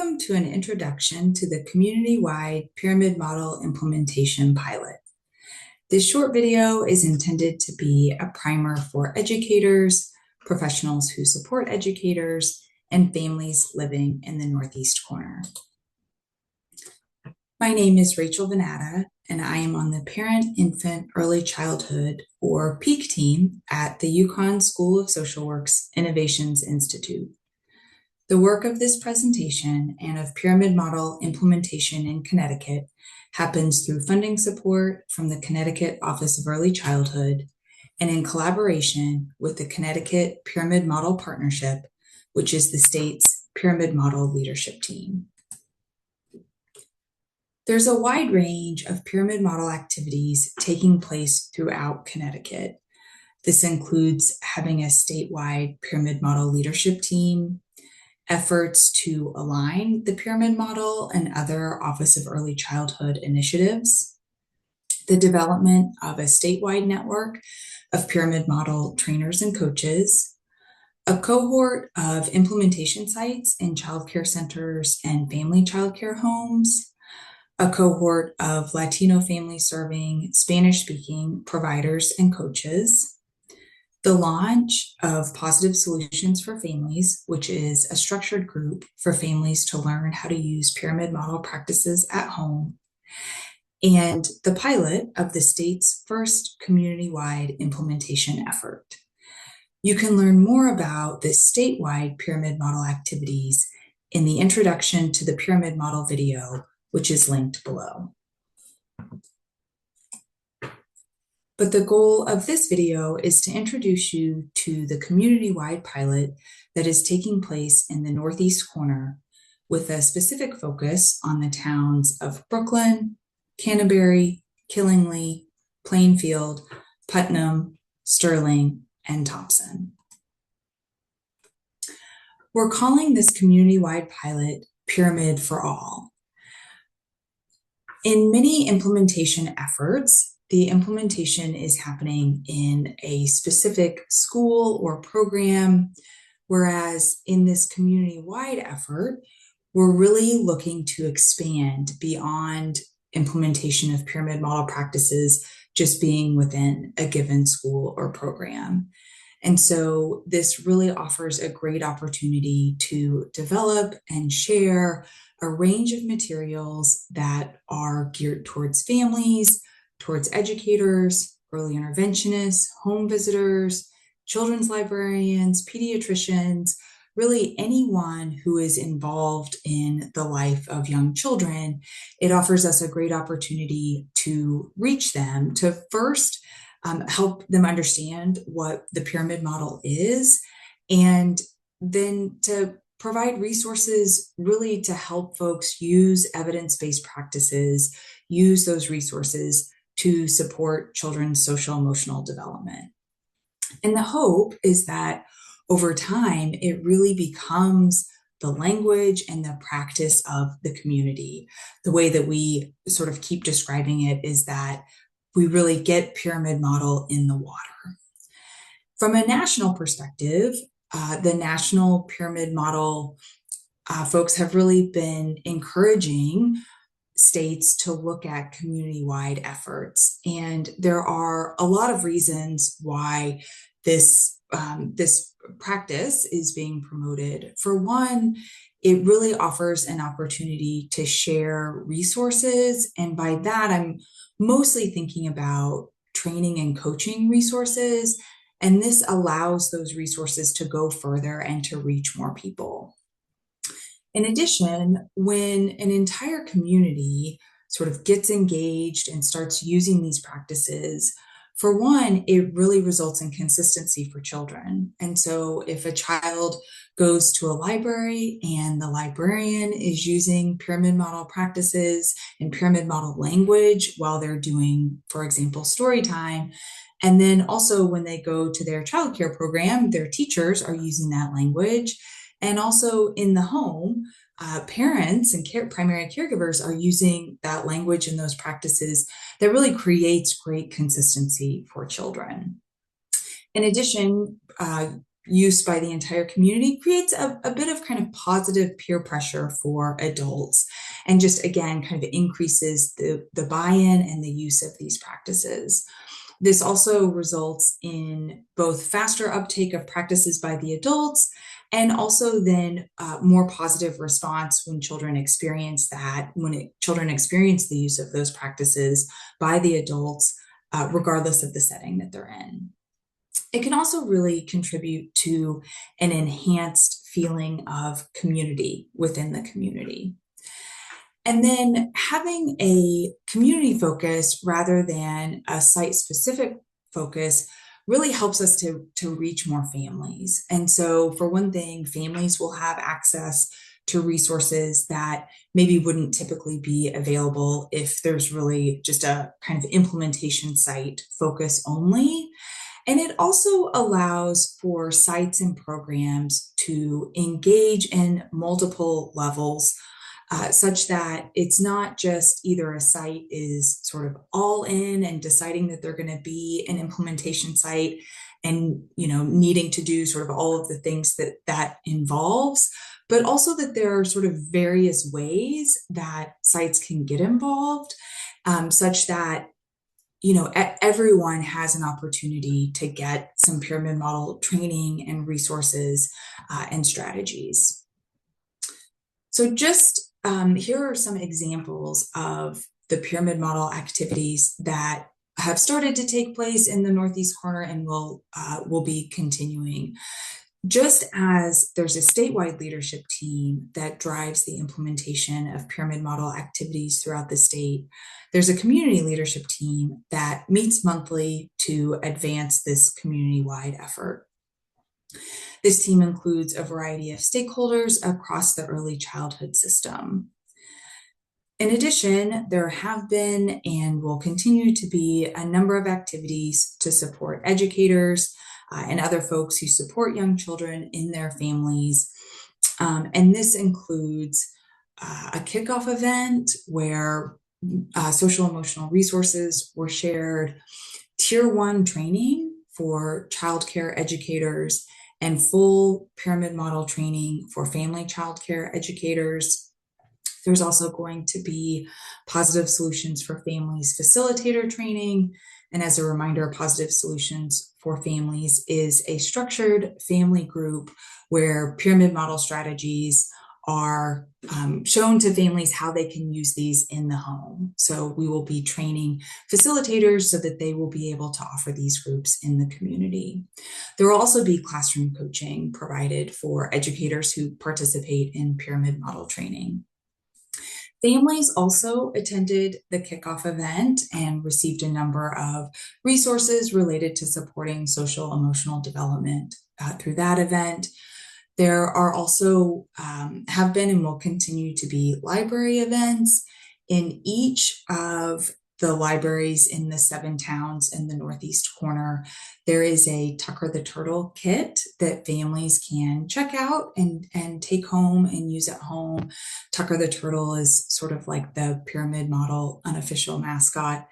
Welcome to an introduction to the community-wide pyramid model implementation pilot. This short video is intended to be a primer for educators, professionals who support educators, and families living in the Northeast corner. My name is Rachel Venata, and I am on the Parent, Infant, Early Childhood, or PEAK team at the UConn School of Social Work's Innovations Institute. The work of this presentation and of pyramid model implementation in Connecticut happens through funding support from the Connecticut Office of Early Childhood and in collaboration with the Connecticut Pyramid Model Partnership, which is the state's pyramid model leadership team. There's a wide range of pyramid model activities taking place throughout Connecticut. This includes having a statewide pyramid model leadership team, efforts to align the pyramid model and other Office of Early Childhood initiatives, the development of a statewide network of pyramid model trainers and coaches, a cohort of implementation sites in childcare centers and family childcare homes, a cohort of Latino families serving Spanish-speaking providers and coaches, the launch of Positive Solutions for Families, which is a structured group for families to learn how to use pyramid model practices at home, and the pilot of the state's first community-wide implementation effort. You can learn more about this statewide pyramid model activities in the Introduction to the Pyramid Model video, which is linked below. But the goal of this video is to introduce you to the community-wide pilot that is taking place in the Northeast corner with a specific focus on the towns of Brooklyn, Canterbury, Killingly, Plainfield, Putnam, Sterling, and Thompson. We're calling this community-wide pilot Pyramid for All. In many implementation efforts, the implementation is happening in a specific school or program, whereas in this community-wide effort, we're really looking to expand beyond implementation of pyramid model practices just being within a given school or program. And so this really offers a great opportunity to develop and share a range of materials that are geared towards families, towards educators, early interventionists, home visitors, children's librarians, pediatricians, really anyone who is involved in the life of young children. It offers us a great opportunity to reach them, to first help them understand what the pyramid model is, and then to provide resources really to help folks use evidence-based practices, use those resources to support children's social emotional development. And the hope is that over time, it really becomes the language and the practice of the community. The way that we sort of keep describing it is that we really get pyramid model in the water. From a national perspective, the National Pyramid Model folks have really been encouraging states to look at community-wide efforts. And there are a lot of reasons why this practice is being promoted. For one, it really offers an opportunity to share resources. And by that, I'm mostly thinking about training and coaching resources. And this allows those resources to go further and to reach more people. In addition, when an entire community sort of gets engaged and starts using these practices, for one, it really results in consistency for children. And so if a child goes to a library and the librarian is using pyramid model practices and pyramid model language while they're doing, for example, story time, and then also when they go to their childcare program, their teachers are using that language. And also in the home, parents and primary caregivers are using that language and those practices. That really creates great consistency for children. In addition, use by the entire community creates a bit of kind of positive peer pressure for adults, and just again kind of increases the buy-in and the use of these practices. This also results in both faster uptake of practices by the adults, and also then more positive response when children experience that, children experience the use of those practices by the adults, regardless of the setting that they're in. It can also really contribute to an enhanced feeling of community within the community. And then having a community focus rather than a site-specific focus really helps us to reach more families. And so for one thing, families will have access to resources that maybe wouldn't typically be available if there's really just a kind of implementation site focus only. And it also allows for sites and programs to engage in multiple levels, such that it's not just either a site is sort of all in and deciding that they're going to be an implementation site and needing to do sort of all of the things that involves, but also that there are sort of various ways that sites can get involved, such that everyone has an opportunity to get some pyramid model training and resources and strategies. So just here are some examples of the pyramid model activities that have started to take place in the Northeast corner and will be continuing. Just as there's a statewide leadership team that drives the implementation of pyramid model activities throughout the state, there's a community leadership team that meets monthly to advance this community-wide effort. This team includes a variety of stakeholders across the early childhood system. In addition, there have been and will continue to be a number of activities to support educators and other folks who support young children in their families. And this includes a kickoff event where social emotional resources were shared, Tier 1 training for childcare educators, and full pyramid model training for family childcare educators. There's also going to be Positive Solutions for Families facilitator training. And as a reminder, Positive Solutions for Families is a structured family group where pyramid model strategies are shown to families how they can use these in the home. So we will be training facilitators so that they will be able to offer these groups in the community. There will also be classroom coaching provided for educators who participate in pyramid model training. Families also attended the kickoff event and received a number of resources related to supporting social emotional development through that event. There are also have been and will continue to be library events. In each of the libraries in the 7 towns in the Northeast corner, there is a Tucker the Turtle kit that families can check out and take home and use at home. Tucker the Turtle is sort of like the pyramid model unofficial mascot.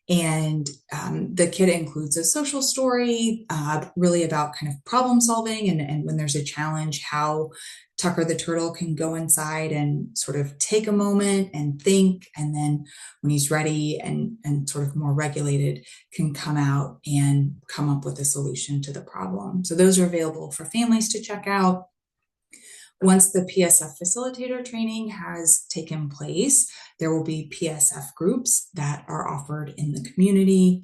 And the kit includes a social story, really about kind of problem solving and when there's a challenge, how Tucker the Turtle can go inside and sort of take a moment and think, and then when he's ready and sort of more regulated, can come out and come up with a solution to the problem. So those are available for families to check out. Once the PSF facilitator training has taken place, there will be PSF groups that are offered in the community.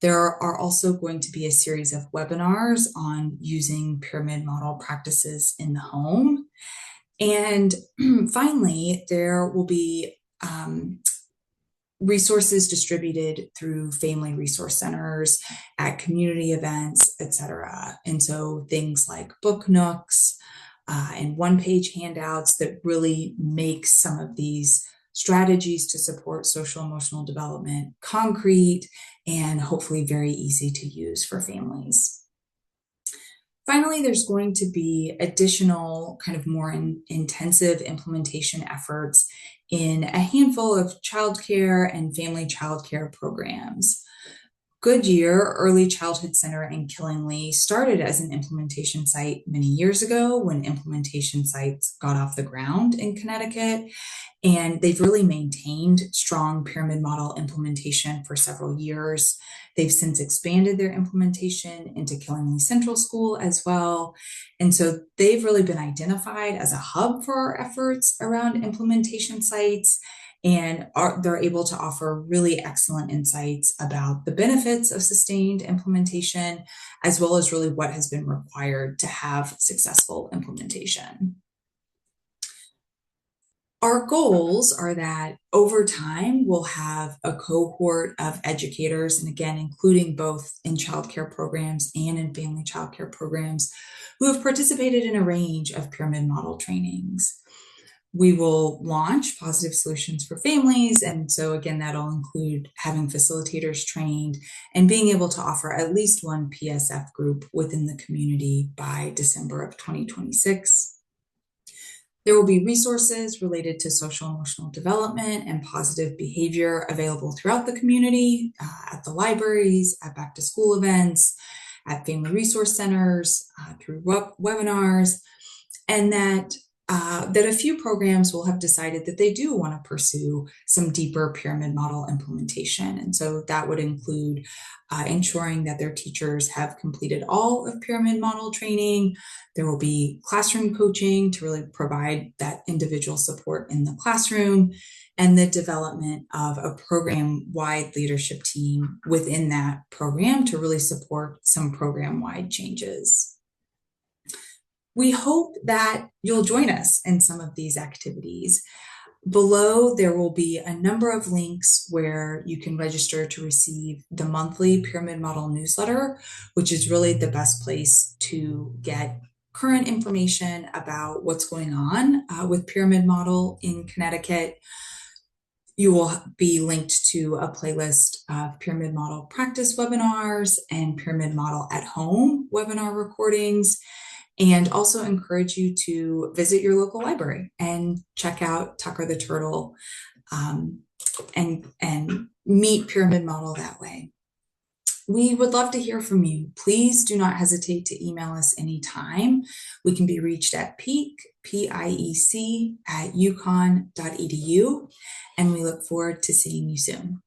There are also going to be a series of webinars on using pyramid model practices in the home. And finally, there will be resources distributed through family resource centers at community events, etc. And so things like book nooks, and one-page handouts that really make some of these strategies to support social emotional development concrete and hopefully very easy to use for families. Finally, there's going to be additional kind of more intensive implementation efforts in a handful of childcare and family childcare programs. Goodyear Early Childhood Center in Killingly started as an implementation site many years ago when implementation sites got off the ground in Connecticut. And they've really maintained strong pyramid model implementation for several years. They've since expanded their implementation into Killingly Central School as well. And so they've really been identified as a hub for our efforts around implementation sites. And they're able to offer really excellent insights about the benefits of sustained implementation, as well as really what has been required to have successful implementation. Our goals are that over time, we'll have a cohort of educators, and again, including both in childcare programs and in family childcare programs, who have participated in a range of pyramid model trainings. We will launch Positive Solutions for Families, and so again, that'll include having facilitators trained and being able to offer at least one PSF group within the community by December of 2026. There will be resources related to social emotional development and positive behavior available throughout the community, at the libraries, at back to school events, at family resource centers, through webinars, and that a few programs will have decided that they do want to pursue some deeper pyramid model implementation. And so that would include ensuring that their teachers have completed all of pyramid model training. There will be classroom coaching to really provide that individual support in the classroom, and the development of a program-wide leadership team within that program to really support some program-wide changes. We hope that you'll join us in some of these activities. Below, there will be a number of links where you can register to receive the monthly Pyramid Model newsletter, which is really the best place to get current information about what's going on with Pyramid Model in Connecticut. You will be linked to a playlist of Pyramid Model practice webinars and Pyramid Model at Home webinar recordings, and also encourage you to visit your local library and check out Tucker the Turtle, and meet Pyramid Model that way. We would love to hear from you. Please do not hesitate to email us anytime. We can be reached at piec@uconn.edu, and we look forward to seeing you soon.